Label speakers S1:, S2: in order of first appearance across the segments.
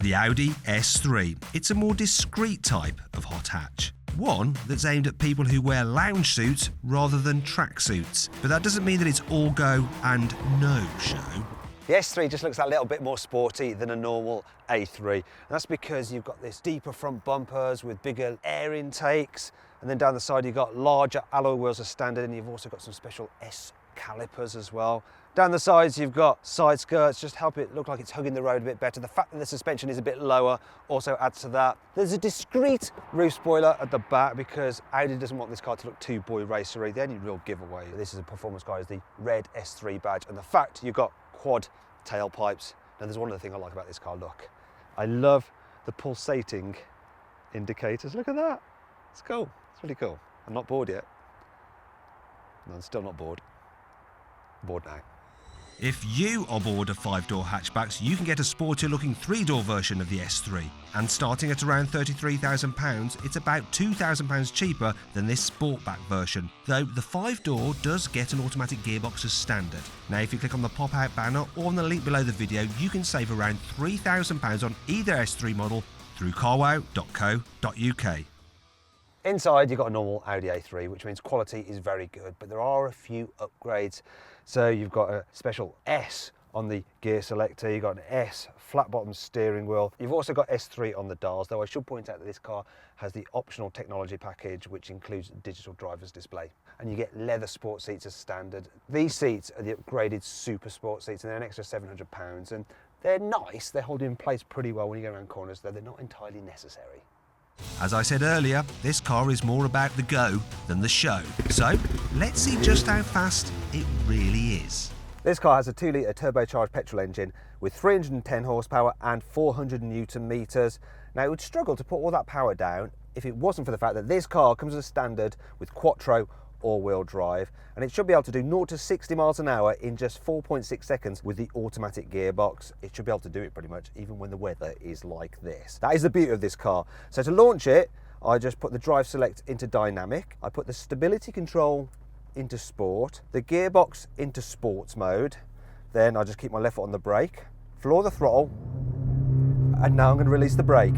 S1: The Audi S3. It's a more discreet type of hot hatch. One that's aimed at people who wear lounge suits rather than tracksuits. But that doesn't mean that it's all go and no show.
S2: The S3 just looks a little bit more sporty than a normal A3. And that's because you've got this deeper front bumpers with bigger air intakes. And then down the side, you've got larger alloy wheels as standard, and you've also got some special S calipers as well. Down the sides, you've got side skirts, just help it look like it's hugging the road a bit better. The fact that the suspension is a bit lower also adds to that. There's a discreet roof spoiler at the back because Audi doesn't want this car to look too boy racery. The only real giveaway this is a performance car is the red S3 badge, and the fact you've got quad tailpipes. Now there's one other thing I like about this car, look. I love the pulsating indicators, look at that. It's cool, it's really cool. I'm not bored yet. No, I'm still not bored. I'm bored now.
S1: If you are bored of 5-door hatchbacks, you can get a sportier looking 3-door version of the S3. And starting at around £33,000, it's about £2,000 cheaper than this Sportback version, though the 5-door does get an automatic gearbox as standard. Now if you click on the pop-out banner or on the link below the video, you can save around £3,000 on either S3 model through carwow.co.uk.
S2: Inside you've got a normal Audi A3, which means quality is very good, but there are a few upgrades. So you've got a special S on the gear selector, you've got an S flat bottom steering wheel. You've also got S3 on the dials, though I should point out that this car has the optional technology package, which includes digital driver's display. And you get leather sport seats as standard. These seats are the upgraded super sport seats, and they're an extra £700. And they're nice, they hold you in place pretty well when you go around corners, though they're not entirely necessary.
S1: As I said earlier, this car is more about the go than the show. So let's see just how fast it really is.
S2: This car has a 2-litre turbocharged petrol engine with 310 horsepower and 400 newton meters. Now it would struggle to put all that power down if it wasn't for the fact that this car comes as a standard with quattro all-wheel drive, and it should be able to do 0 to 60 miles an hour in just 4.6 seconds with the automatic gearbox. It should be able to do it pretty much even when the weather is like this. That is the beauty of this car. So to launch it, I just put the drive select into dynamic, I put the stability control into sport, the gearbox into sports mode, then I just keep my left foot on the brake, floor the throttle, and now I'm going to release the brake.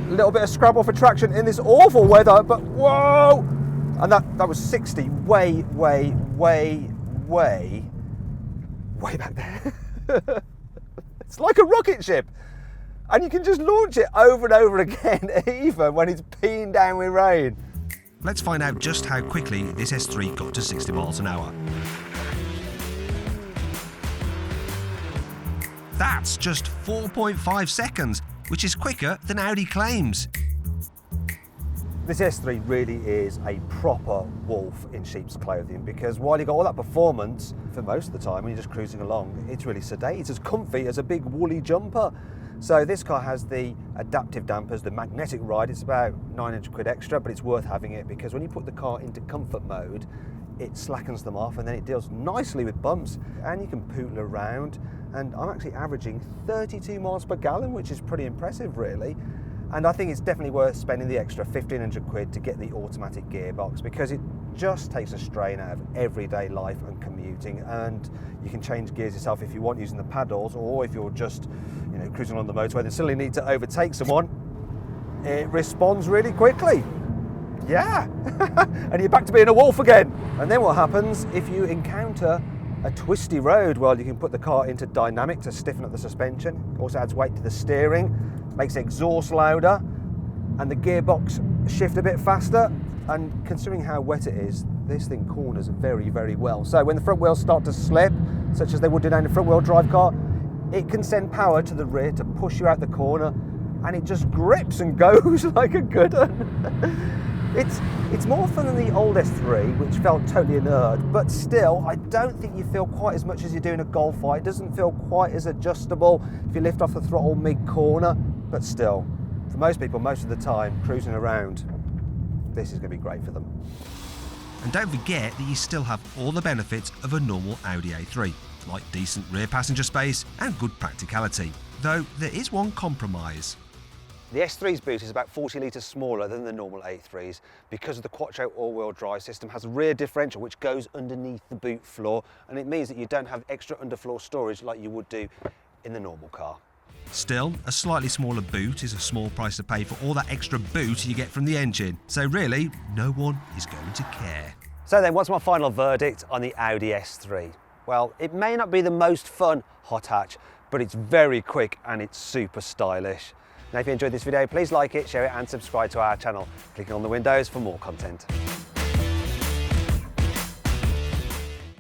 S2: A little bit of scrabble for traction in this awful weather, but whoa! And that was 60 way back there. It's like a rocket ship. And you can just launch it over and over again, even when it's peeing down with rain.
S1: Let's find out just how quickly this S3 got to 60 miles an hour. That's just 4.5 seconds, which is quicker than Audi claims.
S2: This S3 really is a proper wolf in sheep's clothing, because while you got all that performance, for most of the time when you're just cruising along, it's really sedate. It's as comfy as a big woolly jumper. So this car has the adaptive dampers, the magnetic ride. It's about 900 quid extra, but it's worth having it because when you put the car into comfort mode, it slackens them off and then it deals nicely with bumps, and you can pootle around. And I'm actually averaging 32 miles per gallon, which is pretty impressive really. And I think it's definitely worth spending the extra 1,500 quid to get the automatic gearbox, because it just takes a strain out of everyday life and commuting, and you can change gears yourself if you want using the paddles, or if you're just cruising on the motorway and suddenly need to overtake someone, it responds really quickly. Yeah, and you're back to being a wolf again. And then what happens if you encounter a twisty road? Well, you can put the car into dynamic to stiffen up the suspension. Also adds weight to the steering, makes the exhaust louder, and the gearbox shift a bit faster. And considering how wet it is, this thing corners very, very well. So when the front wheels start to slip, such as they would do down a front wheel drive car, it can send power to the rear to push you out the corner, and it just grips and goes like a good one. It's more fun than the old S3, which felt totally inert, but still, I don't think you feel quite as much as you do in a Golf fight. It doesn't feel quite as adjustable if you lift off the throttle mid-corner, but still, for most people, most of the time, cruising around, this is going to be great for them.
S1: And don't forget that you still have all the benefits of a normal Audi A3, like decent rear passenger space and good practicality, though there is one compromise.
S2: The S3's boot is about 40 litres smaller than the normal A3's because of the quattro all-wheel drive system. Has a rear differential which goes underneath the boot floor, and it means that you don't have extra underfloor storage like you would do in the normal car.
S1: Still, a slightly smaller boot is a small price to pay for all that extra boot you get from the engine. So really, no one is going to care.
S2: So then, what's my final verdict on the Audi S3? Well, it may not be the most fun hot hatch, but it's very quick and it's super stylish. Now, if you enjoyed this video, please like it, share it and subscribe to our channel, clicking on the windows for more content.